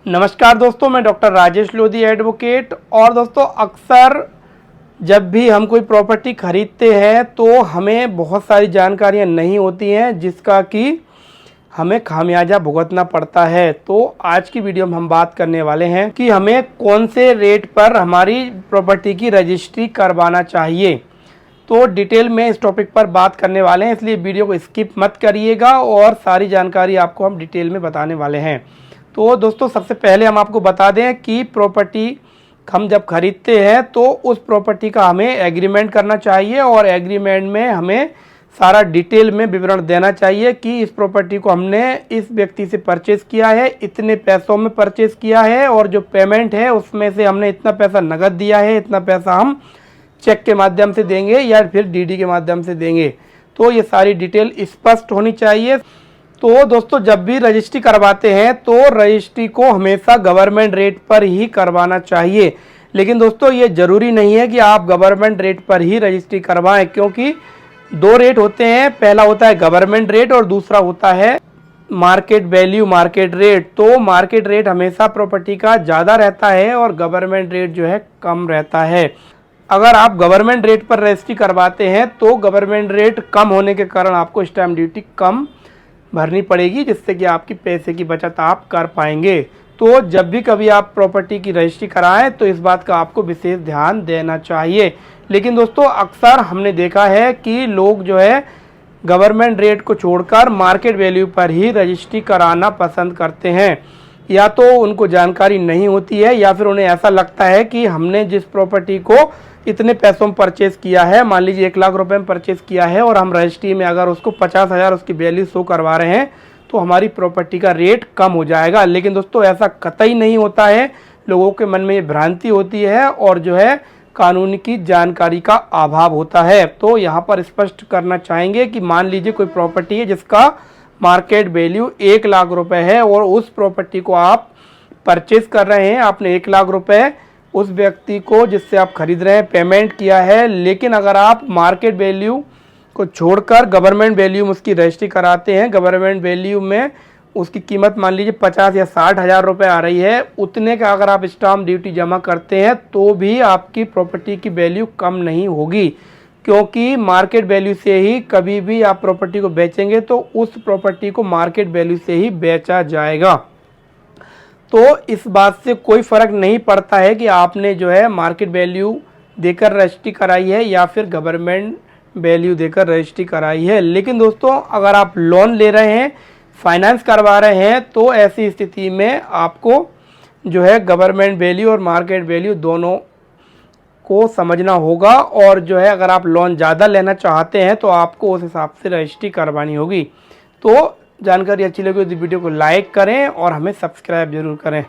नमस्कार दोस्तों, मैं डॉक्टर राजेश लोधी एडवोकेट। और दोस्तों, अक्सर जब भी हम कोई प्रॉपर्टी खरीदते हैं तो हमें बहुत सारी जानकारियां नहीं होती हैं जिसका कि हमें खामियाजा भुगतना पड़ता है। तो आज की वीडियो में हम बात करने वाले हैं कि हमें कौन से रेट पर हमारी प्रॉपर्टी की रजिस्ट्री करवाना चाहिए। तो डिटेल में इस टॉपिक पर बात करने वाले हैं, इसलिए वीडियो को स्किप मत करिएगा और सारी जानकारी आपको हम डिटेल में बताने वाले हैं। तो दोस्तों, सबसे पहले हम आपको बता दें कि प्रॉपर्टी हम जब खरीदते हैं तो उस प्रॉपर्टी का हमें एग्रीमेंट करना चाहिए और एग्रीमेंट में हमें सारा डिटेल में विवरण देना चाहिए कि इस प्रॉपर्टी को हमने इस व्यक्ति से परचेज़ किया है, इतने पैसों में परचेज़ किया है और जो पेमेंट है उसमें से हमने इतना पैसा नकद दिया है, इतना पैसा हम चेक के माध्यम से देंगे या फिर डीडी के माध्यम से देंगे। तो ये सारी डिटेल स्पष्ट होनी चाहिए। तो दोस्तों, जब भी रजिस्ट्री करवाते हैं तो रजिस्ट्री को हमेशा गवर्नमेंट रेट पर ही करवाना चाहिए। लेकिन दोस्तों, ये ज़रूरी नहीं है कि आप गवर्नमेंट रेट पर ही रजिस्ट्री करवाएं, क्योंकि दो रेट होते हैं। पहला होता है गवर्नमेंट रेट और दूसरा होता है मार्केट वैल्यू, मार्केट रेट। तो मार्केट रेट हमेशा प्रॉपर्टी का ज़्यादा रहता है और गवर्नमेंट रेट जो है कम रहता है। अगर आप गवर्नमेंट रेट पर रजिस्ट्री करवाते हैं तो गवर्नमेंट रेट कम होने के कारण आपको स्टैम्प ड्यूटी कम भरनी पड़ेगी, जिससे कि आपकी पैसे की बचत आप कर पाएंगे। तो जब भी कभी आप प्रॉपर्टी की रजिस्ट्री कराएं तो इस बात का आपको विशेष ध्यान देना चाहिए। लेकिन दोस्तों, अक्सर हमने देखा है कि लोग जो है गवर्नमेंट रेट को छोड़कर मार्केट वैल्यू पर ही रजिस्ट्री कराना पसंद करते हैं। या तो उनको जानकारी नहीं होती है या फिर उन्हें ऐसा लगता है कि हमने जिस प्रॉपर्टी को इतने पैसों में परचेज़ किया है, मान लीजिए 1 लाख रुपए में परचेज़ किया है और हम रजिस्ट्री में अगर उसको 50,000 उसकी वैल्यू शो करवा रहे हैं तो हमारी प्रॉपर्टी का रेट कम हो जाएगा। लेकिन दोस्तों, ऐसा कतई नहीं होता है। लोगों के मन में ये भ्रांति होती है और जो है कानून की जानकारी का अभाव होता है। तो यहाँ पर स्पष्ट करना चाहेंगे कि मान लीजिए कोई प्रॉपर्टी है जिसका मार्केट वैल्यू 1 लाख रुपए है और उस प्रॉपर्टी को आप परचेज कर रहे हैं। आपने 1 लाख रुपए उस व्यक्ति को जिससे आप खरीद रहे हैं पेमेंट किया है, लेकिन अगर आप मार्केट वैल्यू को छोड़कर गवर्नमेंट वैल्यू में उसकी रजिस्ट्री कराते हैं, गवर्नमेंट वैल्यू में उसकी कीमत मान लीजिए 50 या 60 हज़ार रुपये आ रही है, उतने का अगर आप स्टाम्प ड्यूटी जमा करते हैं तो भी आपकी प्रॉपर्टी की वैल्यू कम नहीं होगी, क्योंकि मार्केट वैल्यू से ही कभी भी आप प्रॉपर्टी को बेचेंगे तो उस प्रॉपर्टी को मार्केट वैल्यू से ही बेचा जाएगा। तो इस बात से कोई फ़र्क नहीं पड़ता है कि आपने जो है मार्केट वैल्यू देकर रजिस्ट्री कराई है या फिर गवर्नमेंट वैल्यू देकर रजिस्ट्री कराई है। लेकिन दोस्तों, अगर आप लोन ले रहे हैं, फाइनेंस करवा रहे हैं, तो ऐसी स्थिति में आपको जो है गवर्नमेंट वैल्यू और मार्केट वैल्यू दोनों को समझना होगा। और जो है अगर आप लोन ज़्यादा लेना चाहते हैं तो आपको उस हिसाब से रजिस्ट्री करवानी होगी। तो जानकारी अच्छी लगी तो वीडियो को लाइक करें और हमें सब्सक्राइब जरूर करें।